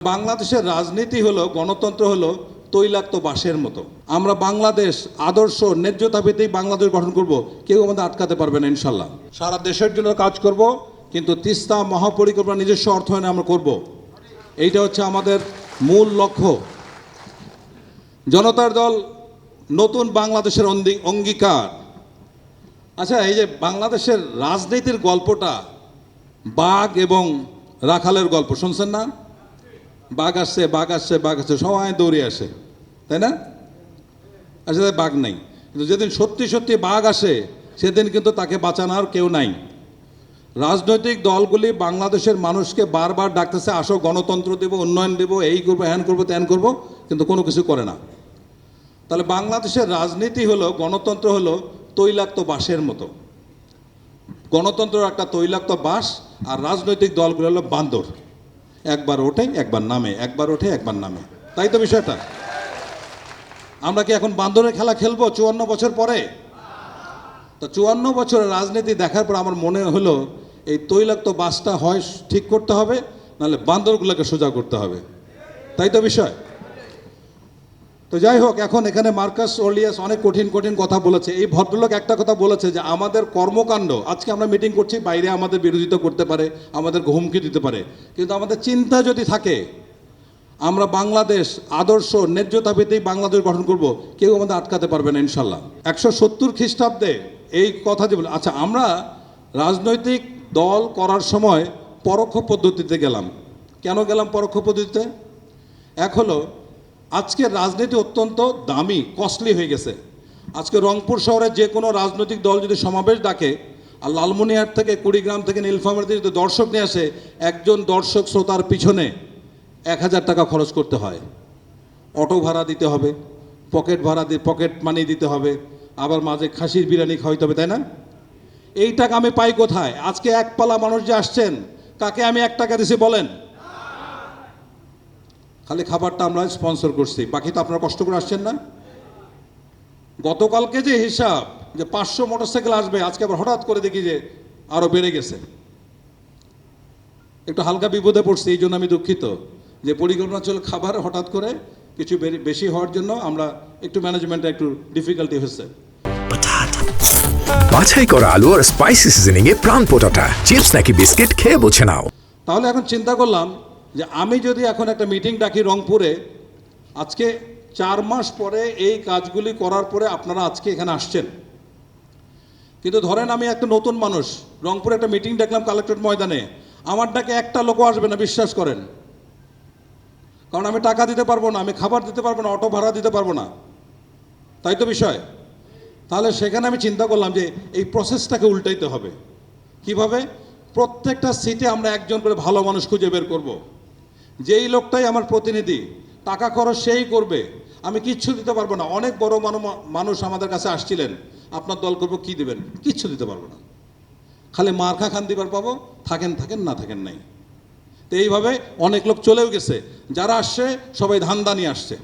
বাংলাদেশের রাজনীতি হলো, গণতন্ত্র হলো তৈলাক্ত বাঁশের মতো। আমরা বাংলাদেশ আদর্শ ন্যায্যতা ভিত্তিক বাংলাদেশ গঠন করব, কেউ আমাদের আটকাতে পারবে না ইনশাল্লাহ। সারা দেশের জন্য কাজ করব, কিন্তু তিস্তা মহাপরিকল্পনা নিজস্ব অর্থায়নে আমরা করব। এইটা হচ্ছে আমাদের মূল লক্ষ্য। জনতার দল নতুন বাংলাদেশের অঙ্গীকার। আচ্ছা, এই যে বাংলাদেশের রাজনীতির গল্পটা বাঘ এবং রাখালের গল্প শুনছেন না? বাঘ আসছে, বাঘ আসছে, বাঘ আসছে, সবাই দৌড়ে আসে, তাই না? আসলে বাঘ নেই, কিন্তু যেদিন সত্যি সত্যি বাঘ আসে সেদিন কিন্তু তাকে বাঁচানোর কেউ নাই। রাজনৈতিক দলগুলি বাংলাদেশের মানুষকে বারবার ডাকতেছে, আসো গণতন্ত্র দেব, উন্নয়ন দেব, এই করবো, হ্যান করবো, ত্যান করবো, কিন্তু কোনো কিছু করে না। তাহলে বাংলাদেশের রাজনীতি হলো, গণতন্ত্র হলো তৈলাক্ত বাঁশের মতো। গণতন্ত্র একটা তৈলাক্ত বাঁশ, আর রাজনৈতিক দলগুলো হলো বান্দর, একবার ওঠে একবার নামে, একবার ওঠে একবার নামে। তাই তো বিষয়টা। আমরা কি এখন বান্দরের খেলা খেলবো 54 বছর পরে? তো 54 বছরের রাজনীতি দেখার পর আমার মনে হলো এই তৈলাক্ত বাসটা হয় ঠিক করতে হবে, নাহলে বান্দরগুলোকে সোজা করতে হবে। তাই তো বিষয়। তো যাই হোক, এখন এখানে মার্কাস অর্লিয়াস অনেক কঠিন কঠিন কথা বলেছে। এই ভদ্রলোক একটা কথা বলেছে যে আমাদের কর্মকাণ্ড, আজকে আমরা মিটিং করছি, বাইরে আমাদের বিরোধিতা করতে পারে, আমাদের হুমকি দিতে পারে, কিন্তু আমাদের চিন্তা যদি থাকে আমরা বাংলাদেশ আদর্শ ন্যায্যতা ভিত্তিক বাংলাদেশ গঠন করব, কেউ আমাদের আটকাতে পারবে না ইনশাল্লাহ। 170 খ্রিস্টাব্দে এই কথা যে বলে। আচ্ছা, আমরা রাজনৈতিক দল করার সময় পরোক্ষ পদ্ধতিতে গেলাম। কেন গেলাম পরোক্ষ পদ্ধতিতে? এক হলো, আজকের রাজনীতি অত্যন্ত দামি, কস্টলি হয়ে গেছে। আজকে রংপুর শহরে যে কোনো রাজনৈতিক দল যদি সমাবেশ ডাকে, আর লালমনিরহাট থেকে, কুড়িগ্রাম থেকে, নীলফামারী যদি দর্শক নিয়ে আসে, একজন দর্শক শ্রোতার পিছনে 1000 টাকা খরচ করতে হয়। অটো ভাড়া দিতে হবে, পকেট মানি দিতে হবে, আবার মাঝে খাসির বিরিয়ানি খাওয়াইতে হবে, তাই না? এই টাকা আমি পাই কোথায়? আজকে এক পালা মানুষ যে আসছেন, কাকে আমি 1 টাকা দিছি বলেন? খালি খাবারটা আমরা স্পন্সর করছি, বাকি তো আপনারা কষ্ট করে আসছেন না। গতকালকে যে হিসাব যে 500 মোটরসাইকেল আসবে, আজকে আবার হঠাৎ করে দেখি যে আরো বেড়ে গেছে। একটু হালকা বিপদে পড়ছি, এই জন্য আমি দুঃখিত যে পরিকল্পনা ছিল খাবার, হঠাৎ করে কিছু বেশি হওয়ার জন্য আমরা একটু ম্যানেজমেন্টে একটু ডিফিকাল্টি হয়েছে। বাছাই করা আলু আর স্পাইসি সিজনিং এ প্রাণ পোটাটা চিপস নাকি বিস্কিট খেয়ে বুঝে নাও। তাহলে এখন চিন্তা করলাম যে আমি যদি এখন একটা মিটিং ডাকি রংপুরে, আজকে 4 মাস পরে এই কাজগুলি করার পরে আপনারা আজকে এখানে আসছেন, কিন্তু ধরেন আমি একটা নতুন মানুষ, রংপুরে একটা মিটিং ডাকলাম কালেক্টরেট ময়দানে, আমার ডাকে একটা লোকও আসবে না, বিশ্বাস করেন। কারণ আমি টাকা দিতে পারবো না, আমি খাবার দিতে পারবো না, অটো ভাড়া দিতে পারবো না। তাই তো বিষয়। তাহলে সেখানে আমি চিন্তা করলাম যে এই প্রসেসটাকে উল্টাইতে হবে। কিভাবে? প্রত্যেকটা সিটে আমরা একজন করে ভালো মানুষ খুঁজে বের করব। যেই লোকটাই আমার প্রতিনিধি, টাকা খরচ সেই করবে, আমি কিচ্ছু দিতে পারবো না। অনেক বড় মানুষ আমাদের কাছে আসছিলেন, আপনার দল করবো, কি দিবেন? কিচ্ছু দিতে পারবো না, খালি মার্কা খান দিবার পাবো, থাকেন থাকেন, না থাকেন নাই। তো এইভাবে অনেক লোক চলেও গেছে, যারা আসছে সবাই ধান্দা নিয়ে আসছে।